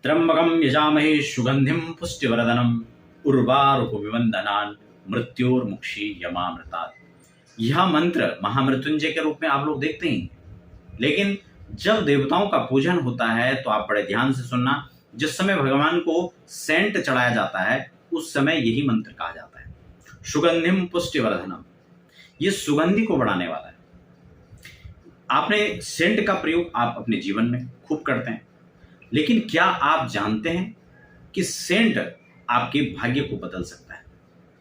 त्र्यंबकम यजामहे सुगंधिम पुष्टिवर्धनम उर्वारुकमिवंदनान् मृत्योर्मुक्षी यमामृतात्। यह मंत्र महामृत्युंजय के रूप में आप लोग देखते हैं, लेकिन जब देवताओं का पूजन होता है तो आप बड़े ध्यान से सुनना। जिस समय भगवान को सेंट चढ़ाया जाता है उस समय यही मंत्र कहा जाता है, सुगंधिम पुष्टिवर्धनम। ये सुगंधि को बढ़ाने वाला है। आपने सेंट का प्रयोग आप अपने जीवन में खूब करते हैं, लेकिन क्या आप जानते हैं कि सेंट आपके भाग्य को बदल सकता है?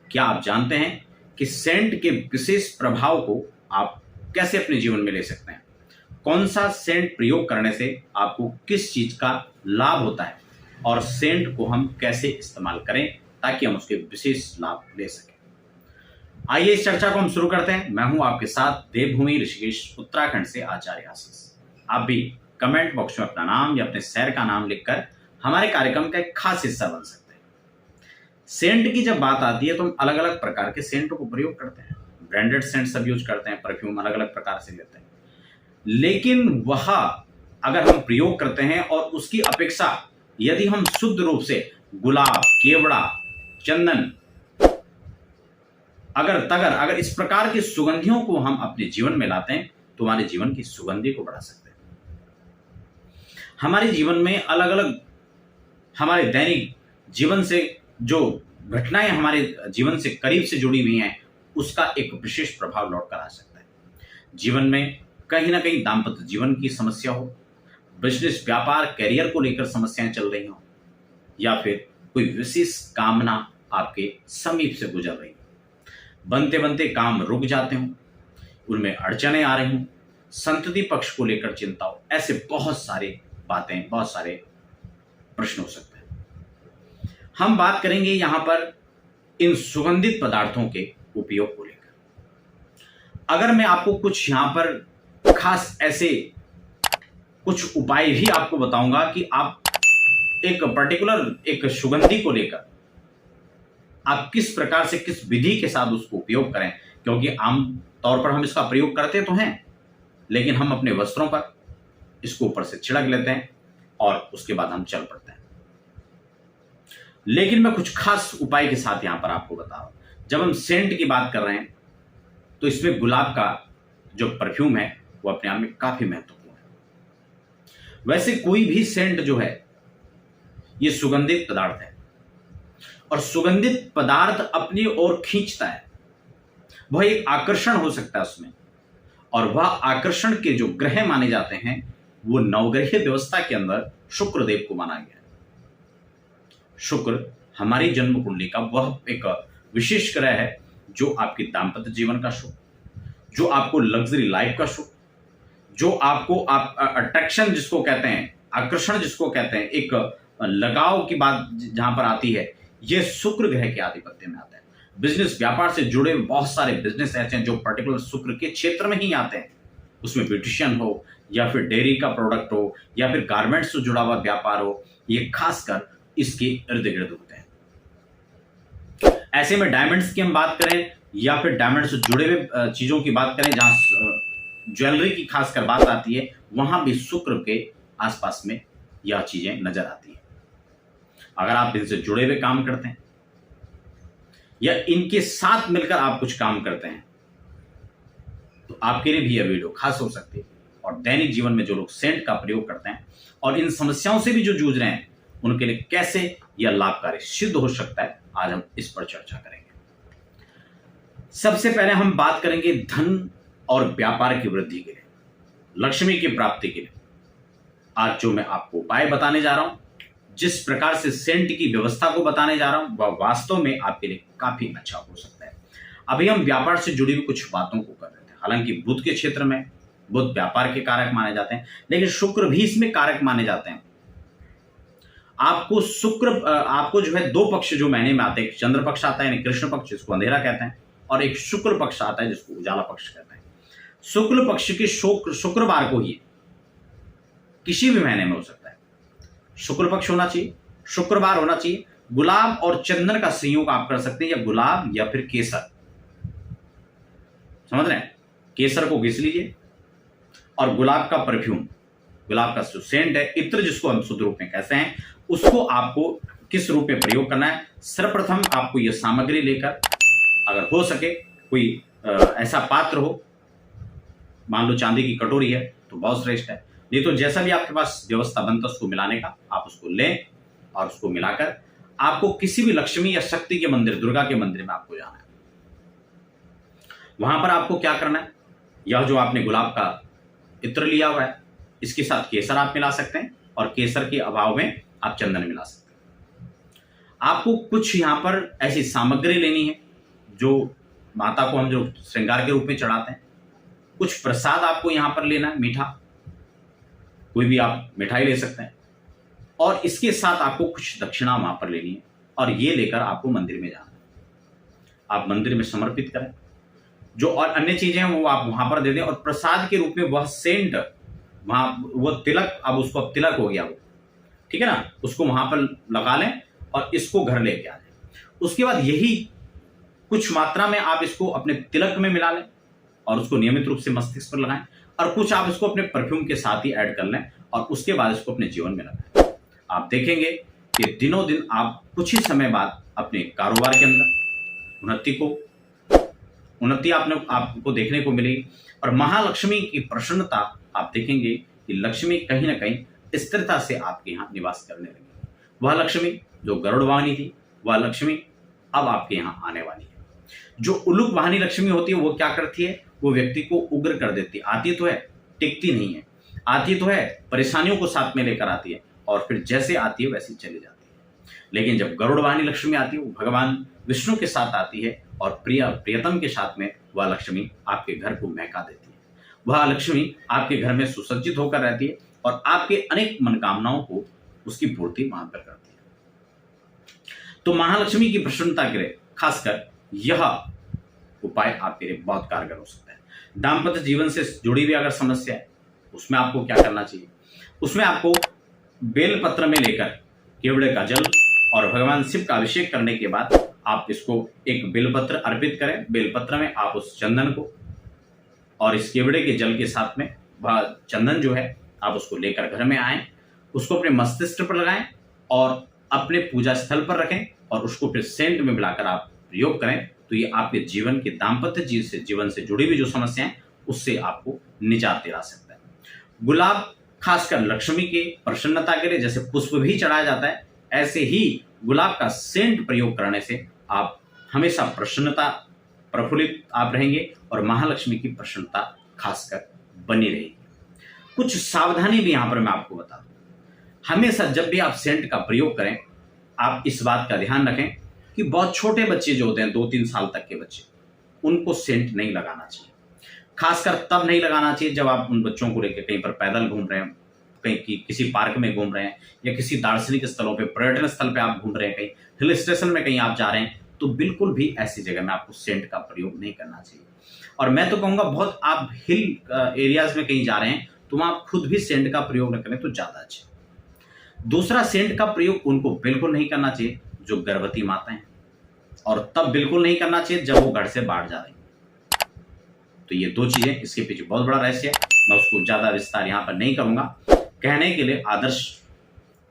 क्या आप जानते हैं कि सेंट के विशेष प्रभाव को आप कैसे अपने जीवन में ले सकते हैं? कौन सा सेंट प्रयोग करने से आपको किस चीज का लाभ होता है और सेंट को हम कैसे इस्तेमाल करें ताकि हम उसके विशेष लाभ ले सकें। आइए इस चर्चा को हम शुरू करते हैं। मैं हूं आपके साथ देवभूमि ऋषिकेश उत्तराखंड से आचार्य आशीष। आप भी कमेंट बॉक्स में अपना नाम या अपने शहर का नाम लिखकर हमारे कार्यक्रम का एक खास हिस्सा बन सकते हैं। सेंट की जब बात आती है तो हम अलग अलग प्रकार के सेंट को प्रयोग करते हैं। ब्रांडेड सेंट सब यूज करते हैं, परफ्यूम अलग अलग प्रकार से लेते हैं, लेकिन वह अगर हम प्रयोग करते हैं और उसकी अपेक्षा यदि हम शुद्ध रूप से गुलाब, केवड़ा, चंदन, अगर इस प्रकार की सुगंधियों को हम अपने जीवन में लाते हैं तो हमारे जीवन की सुगंधि को बढ़ा सकते हैं। हमारे जीवन में अलग अलग हमारे दैनिक जीवन से जो घटनाएं हमारे जीवन से करीब से जुड़ी हुई हैं उसका एक विशेष प्रभाव लौट कर आ सकता है। जीवन में कहीं ना कहीं दाम्पत्य जीवन की समस्या हो, बिजनेस, व्यापार, कैरियर को लेकर समस्याएं चल रही हो, या फिर कोई विशेष कामना आपके समीप से गुजर रही हो, बनते बनते काम रुक जाते हो, उनमें अड़चने आ रही हो, संतति पक्ष को लेकर चिंता हो, ऐसे बहुत सारे बातें, बहुत सारे प्रश्न हो सकते हैं। हम बात करेंगे यहां पर इन सुगंधित पदार्थों के उपयोग को लेकर। अगर मैं आपको कुछ यहां पर खास ऐसे कुछ उपाय भी आपको बताऊंगा कि आप एक पर्टिकुलर एक सुगंधि को लेकर आप किस प्रकार से, किस विधि के साथ उसको उपयोग करें, क्योंकि आम तौर पर हम इसका प्रयोग करते तो हैं, लेकिन हम अपने वस्त्रों पर इसको ऊपर से छिड़क लेते हैं और उसके बाद हम चल पड़ते हैं। लेकिन मैं कुछ खास उपाय के साथ यहां पर आपको बता रहा हूं। जब हम सेंट की बात कर रहे हैं तो इसमें गुलाब का जो परफ्यूम है वो अपने आप में काफी महत्वपूर्ण है। वैसे कोई भी सेंट जो है ये सुगंधित पदार्थ है और सुगंधित पदार्थ अपनी ओर खींचता है। वह एक आकर्षण हो सकता है उसमें, और वह आकर्षण के जो ग्रह माने जाते हैं वो नवग्रह व्यवस्था के अंदर शुक्र देव को माना गया है। शुक्र हमारी जन्म कुंडली का वह एक विशेष ग्रह है जो आपके दाम्पत्य जीवन का सुख, जो आपको लग्जरी लाइफ का सुख, जो आपको आप अट्रैक्शन जिसको कहते हैं, आकर्षण जिसको कहते हैं, एक लगाव की बात जहां पर आती है, ये शुक्र ग्रह के आधिपत्य में आता है। बिजनेस, व्यापार से जुड़े बहुत सारे बिजनेस ऐसे हैं जो पर्टिकुलर शुक्र के क्षेत्र में ही आते हैं। उसमें ब्यूटिशियन हो या फिर डेयरी का प्रोडक्ट हो या फिर गारमेंट्स से जुड़ा हुआ व्यापार हो, ये खासकर इसके इर्द गिर्द होते हैं। ऐसे में डायमंड्स की हम बात करें या फिर डायमंड से जुड़े हुए चीजों की बात करें, जहां ज्वेलरी की खासकर बात आती है, वहां भी शुक्र के आसपास में यह चीजें नजर आती हैं। अगर आप इनसे जुड़े हुए काम करते हैं या इनके साथ मिलकर आप कुछ काम करते हैं तो आपके लिए भी यह वीडियो खास हो सकती है। और दैनिक जीवन में जो लोग सेंट का प्रयोग करते हैं और इन समस्याओं से भी जो जूझ रहे हैं उनके लिए कैसे यह लाभकारी सिद्ध हो सकता है, आज हम इस पर चर्चा करेंगे। सबसे पहले हम बात करेंगे धन और व्यापार की वृद्धि के लिए, लक्ष्मी की प्राप्ति के लिए। आज जो मैं आपको उपाय बताने जा रहा हूं, जिस प्रकार से सेंट की व्यवस्था को बताने जा रहा हूं, वह वास्तव में आपके लिए काफी अच्छा हो सकता है। अभी हम व्यापार से जुड़ी हुई कुछ बातों को कर रहे थे। हालांकि बुध के क्षेत्र में बुध व्यापार के कारक माने जाते हैं, लेकिन शुक्र भी इसमें कारक माने जाते हैं। आपको जो है दो पक्ष जो महीने में आते हैं, एक चंद्र पक्ष आता है यानी कृष्ण पक्ष जिसको अंधेरा कहते हैं, और एक शुक्ल पक्ष आता है जिसको उजाला पक्ष कहते हैं। शुक्ल पक्ष के शुक्रवार को ही किसी भी महीने में हो सकता है, शुक्ल पक्ष होना चाहिए, शुक्रवार होना चाहिए। गुलाब और चंदन का संयोग आप कर सकते हैं, या गुलाब या फिर केसर, समझ रहे हैं? केसर को घिस लीजिए और गुलाब का परफ्यूम गुलाब का जो सेंट है, इत्र जिसको हम शुद्ध रूप में कहते हैं, उसको आपको किस रूप में प्रयोग करना है। सर्वप्रथम आपको यह सामग्री लेकर, अगर हो सके कोई ऐसा पात्र हो, मान लो चांदी की कटोरी है तो बहुत श्रेष्ठ है, नहीं तो जैसा भी आपके पास व्यवस्था बनता है उसको मिलाने का, आप उसको लें और उसको मिलाकर आपको किसी भी लक्ष्मी या शक्ति के मंदिर, दुर्गा के मंदिर में आपको जाना है। वहां पर आपको क्या करना है, यह जो आपने गुलाब का इत्र लिया हुआ है, इसके साथ केसर आप मिला सकते हैं, और केसर के अभाव में आप चंदन मिला सकते हैं। आपको कुछ यहां पर ऐसी सामग्री लेनी है जो माता को हम जो श्रृंगार के रूप में चढ़ाते हैं। कुछ प्रसाद आपको यहां पर लेना है, मीठा, कोई भी आप मिठाई ले सकते हैं, और इसके साथ आपको कुछ दक्षिणा वहां पर लेनी है, और ये लेकर आपको मंदिर में जाना है। आप मंदिर में समर्पित करें, जो और अन्य चीजें हैं वो आप वहां पर दे दें, और प्रसाद के रूप में वह सेंट, वहां वो तिलक, अब उसको अब तिलक हो गया वो, ठीक है ना, उसको वहां पर लगा लें और इसको घर लेके आ जाए। उसके बाद यही कुछ मात्रा में आप इसको अपने तिलक में मिला लें और उसको नियमित रूप से मस्तिष्क पर लगाएं, और कुछ आप इसको अपने परफ्यूम के साथ ही ऐड कर लें, और उसके बाद इसको अपने जीवन में लगाएं। आप देखेंगे कि दिनों दिन आप कुछ ही समय बाद अपने कारोबार के अंदर उन्नति आपको देखने को मिलेगी, और महालक्ष्मी की प्रसन्नता आप देखेंगे कि लक्ष्मी कहीं ना कहीं स्थिरता से आपके यहाँ निवास करने लगी। वह लक्ष्मी जो गरुड़ वाहनी थी, वह लक्ष्मी अब आपके यहाँ आने वाली है। जो उल्लूक वाहनी लक्ष्मी होती है वो क्या करती है, वो व्यक्ति को उग्र कर देती है। आती तो है, टिकती नहीं है, आती तो है, परेशानियों को साथ में लेकर आती है, और फिर जैसे आती है वैसी चली जाती है। लेकिन जब गरुड़ वाहनी लक्ष्मी आती है, वो भगवान विष्णु के साथ आती है, और प्रियतम के साथ में वह लक्ष्मी आपके घर को महका देती है। वह लक्ष्मी आपके घर में सुसज्जित होकर रहती है, और आपके अनेक मनोकामनाओं को उसकी पूर्ति वहां पर करती है। तो महालक्ष्मी की प्रसन्नता के लिए खासकर यह उपाय आपके लिए बहुत कारगर हो सकता है। दाम्पत्य जीवन से जुड़ी हुई अगर समस्या है, उसमें आपको क्या करना चाहिए, उसमें आपको बेलपत्र में लेकर केवड़े का जल और भगवान शिव का अभिषेक करने के बाद आप इसको एक बेलपत्र अर्पित करें। बेलपत्र में आप उस चंदन को और इस केवड़े के जल के साथ में वह चंदन जो है आप उसको लेकर घर में आएं, उसको अपने मस्तिष्क पर लगाएं और अपने पूजा स्थल पर रखें, और उसको फिर सेंट में मिलाकर आप प्रयोग करें। तो ये आपके जीवन के दाम्पत्य जीवन से जुड़ी हुई जो समस्याएं उससे आपको निजात दिला सकता है। गुलाब खासकर लक्ष्मी के प्रसन्नता के लिए जैसे पुष्प भी चढ़ाया जाता है, ऐसे ही गुलाब का सेंट प्रयोग करने से आप हमेशा प्रफुल्लित आप रहेंगे, और महालक्ष्मी की प्रसन्नता खासकर बनी रहेगी। कुछ सावधानी भी यहां पर मैं आपको बता दूं। हमेशा जब भी आप सेंट का प्रयोग करें, आप इस बात का ध्यान रखें कि बहुत छोटे बच्चे जो होते हैं, 2-3 साल तक के बच्चे, उनको सेंट नहीं लगाना चाहिए। खासकर तब नहीं लगाना चाहिए जब आप उन बच्चों को लेकर कहीं पर पैदल घूम रहे हैं, कहीं किसी पार्क में घूम रहे हैं, या किसी दार्शनिक स्थलों पे, पर्यटन स्थल पे आप घूम रहे हैं, कहीं हिल स्टेशन में कहीं आप जा रहे हैं, तो बिल्कुल भी ऐसी जगह में आपको सेंट का प्रयोग नहीं करना चाहिए। और मैं तो कहूंगा बहुत आप हिल एरियाज में कहीं जा रहे हैं तो वहां आप खुद भी सेंट का प्रयोग न करें तो ज्यादा अच्छा। दूसरा, सेंट का प्रयोग उनको बिल्कुल नहीं करना चाहिए जो गर्भवती माताएं हैं, और तब बिल्कुल नहीं करना चाहिए जब वो घर से बाहर जा रही हैं। तो ये 2 चीजें, इसके पीछे बहुत बड़ा रहस्य है, मैं उसको ज्यादा विस्तार यहां पर नहीं करूंगा। कहने के लिए आदर्श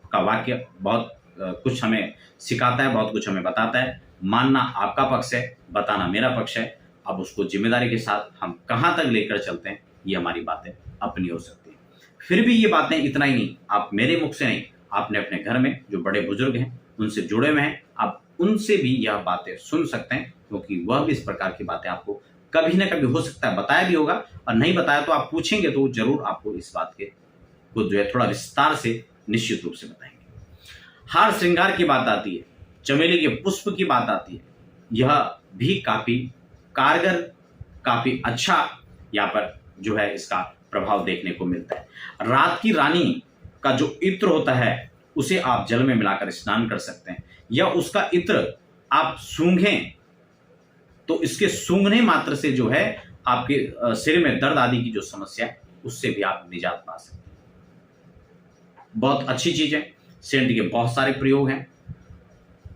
का वाक्य बहुत कुछ हमें सिखाता है, बहुत कुछ हमें बताता है। मानना आपका पक्ष है, बताना मेरा पक्ष है। अब उसको जिम्मेदारी के साथ हम कहां तक लेकर चलते हैं, ये हमारी बातें अपनी हो सकती है। फिर भी ये बातें इतना ही नहीं, आप मेरे मुख से नहीं, आपने अपने घर में जो बड़े बुजुर्ग हैं उनसे जुड़े हुए हैं, आप उनसे भी यह बातें सुन सकते हैं, क्योंकि वह भी इस प्रकार की बातें आपको कभी ना कभी हो सकता है बताया भी होगा, और नहीं बताया तो आप पूछेंगे तो जरूर आपको इस बात के को जो है थोड़ा विस्तार से निश्चित रूप से बताएंगे। हार श्रृंगार की बात आती है, चमेली के पुष्प की बात आती है, यह भी काफी कारगर, काफी अच्छा यहाँ पर जो है इसका प्रभाव देखने को मिलता है। रात की रानी का जो इत्र होता है उसे आप जल में मिलाकर स्नान कर सकते हैं, या उसका इत्र आप सूंघें तो इसके सूंघने मात्र से जो है आपके सिर में दर्द आदि की जो समस्या है उससे भी आप निजात पा सकते हैं। बहुत अच्छी चीज है, सेंट के बहुत सारे प्रयोग हैं।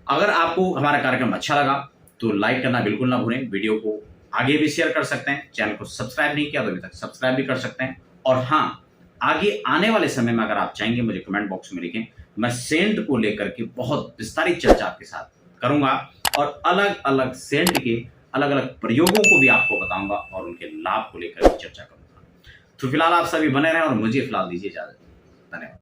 अगर आपको हमारा कार्यक्रम अच्छा लगा तो लाइक करना बिल्कुल ना भूलें, वीडियो को आगे भी शेयर कर सकते हैं, चैनल को सब्सक्राइब नहीं किया तो अभी तक सब्सक्राइब भी कर सकते हैं। और हाँ, आगे आने वाले समय में अगर आप चाहेंगे मुझे कमेंट बॉक्स में लिखें, मैं सेंट को लेकर के बहुत विस्तारित चर्चा आपके साथ करूंगा और अलग अलग सेंट के अलग अलग प्रयोगों को भी आपको बताऊंगा और उनके लाभ को लेकर भी चर्चा करूंगा। तो फिलहाल आप सभी बने रहें और मुझे फिलहाल दीजिए इजाजत। धन्यवाद।